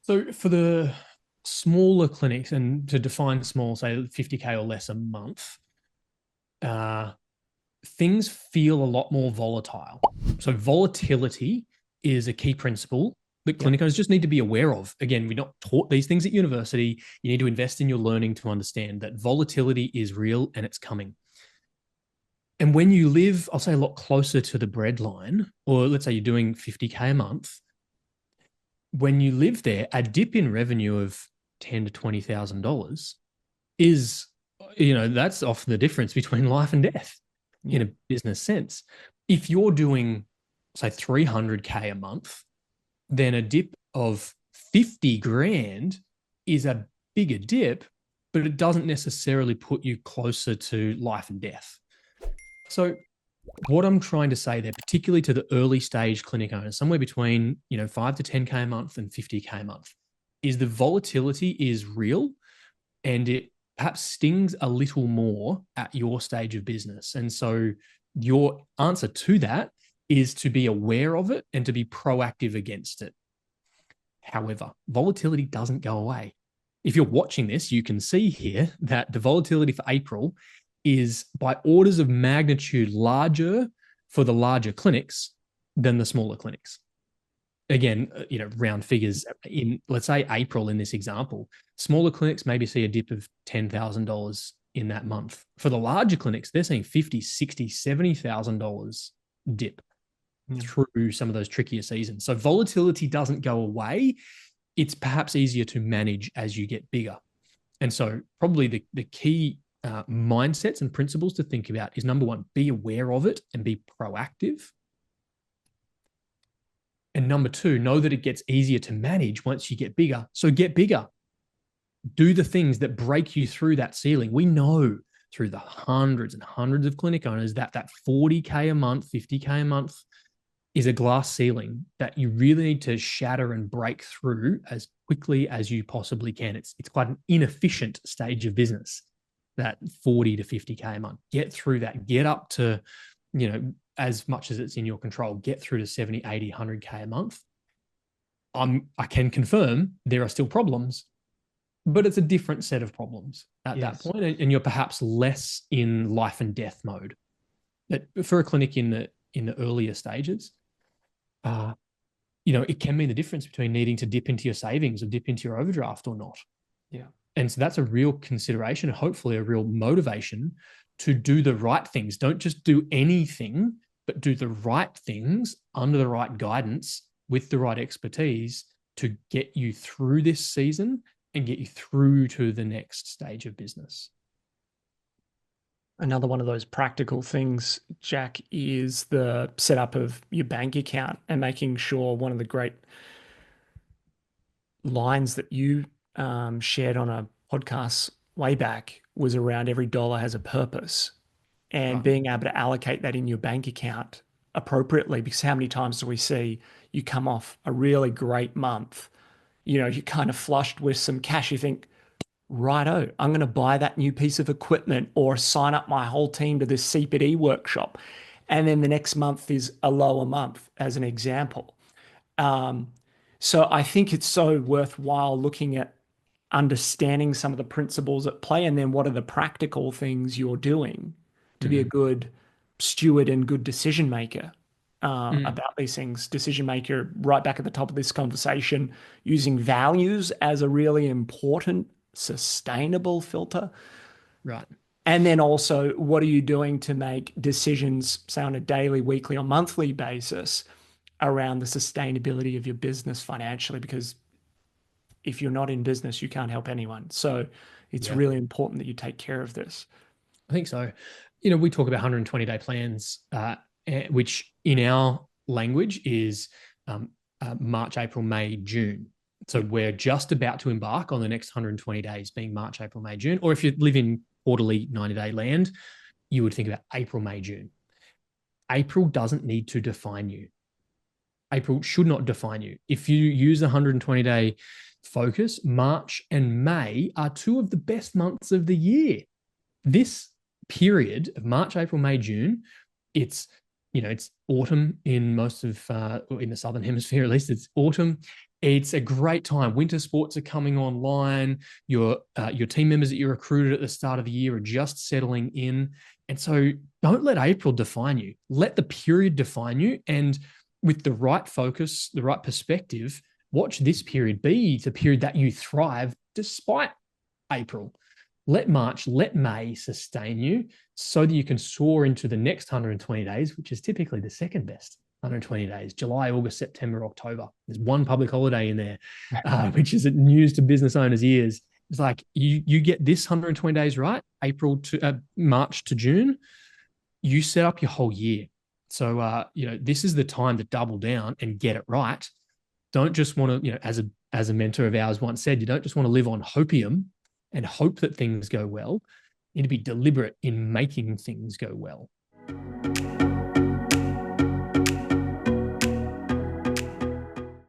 So for the smaller clinics, and to define small, say 50K or less a month, uh, things feel a lot more volatile. So volatility is a key principle that Yep. clinic owners just need to be aware of. Again, we're not taught these things at university. You need to invest in your learning to understand that volatility is real and it's coming. And when you live, I'll say, a lot closer to the breadline, or let's say you're doing 50K a month, when you live there, a dip in revenue of ten to $20,000 is, that's often the difference between life and death in Yeah. a business sense. If you're doing, say, 300K a month, then a dip of 50 grand is a bigger dip, but it doesn't necessarily put you closer to life and death. So what I'm trying to say there, particularly to the early stage clinic owners, somewhere between 5 to 10K a month and 50K a month, is the volatility is real, and it perhaps stings a little more at your stage of business. And so your answer to that is to be aware of it and to be proactive against it. However, volatility doesn't go away. If you're watching this, you can see here that the volatility for April is by orders of magnitude larger for the larger clinics than the smaller clinics. Again, round figures in, let's say, April in this example, smaller clinics maybe see a dip of $10,000 in that month. For the larger clinics, they're seeing $50,000, $60,000, $70,000 dip through some of those trickier seasons. So volatility doesn't go away. It's perhaps easier to manage as you get bigger. And so probably the key mindsets and principles to think about is, number one, be aware of it and be proactive. And number two, know that it gets easier to manage once you get bigger. So get bigger. Do the things that break you through that ceiling. We know through the hundreds and hundreds of clinic owners that 40K a month, 50K a month is a glass ceiling that you really need to shatter and break through as quickly as you possibly can. It's quite an inefficient stage of business, that 40 to 50K a month. Get through that. Get up to, as much as it's in your control, get through to 70, 80, 100K a month. I can confirm there are still problems, but it's a different set of problems at that point, and you're perhaps less in life and death mode. But for a clinic in the earlier stages, it can mean the difference between needing to dip into your savings or dip into your overdraft or not. Yeah. And so that's a real consideration, and hopefully a real motivation to do the right things. Don't just do anything, but do the right things under the right guidance with the right expertise to get you through this season and get you through to the next stage of business. Another one of those practical things, Jack, is the setup of your bank account and making sure. One of the great lines that you shared on a podcast way back was around every dollar has a purpose, and being able to allocate that in your bank account appropriately. Because how many times do we see you come off a really great month, you're kind of flushed with some cash, you think, righto, I'm going to buy that new piece of equipment or sign up my whole team to this CPD workshop. And then the next month is a lower month, as an example. So I think it's so worthwhile looking at understanding some of the principles at play, and then what are the practical things you're doing to be a good steward and good decision maker about these things. Decision maker, right back at the top of this conversation, using values as a really important sustainable filter. Right. And then also, what are you doing to make decisions, say, on a daily, weekly, or monthly basis around the sustainability of your business financially? Because if you're not in business, you can't help anyone. So it's really important that you take care of this. I think so. We talk about 120-day plans, which in our language is March, April, May, June. So we're just about to embark on the next 120 days, being March, April, May, June. Or if you live in quarterly 90-day land, you would think about April, May, June. April doesn't need to define you. April should not define you. If you use a 120-day focus, March and May are two of the best months of the year. This period of March, April, May, June, it's autumn in most of, in the Southern Hemisphere at least, it's autumn. It's a great time. Winter sports are coming online. Your team members that you recruited at the start of the year are just settling in. And so don't let April define you. Let the period define you. And with the right focus, the right perspective, watch this period be the period that you thrive despite April. Let March, let May sustain you so that you can soar into the next 120 days, which is typically the second best 120 days, July, August, September, October. There's one public holiday in there, which is news to business owners' ears. It's like you get this 120 days right, April to March to June, you set up your whole year. So, this is the time to double down and get it right. Don't just want to, as a mentor of ours once said, you don't just want to live on hopium and hope that things go well. You need to be deliberate in making things go well.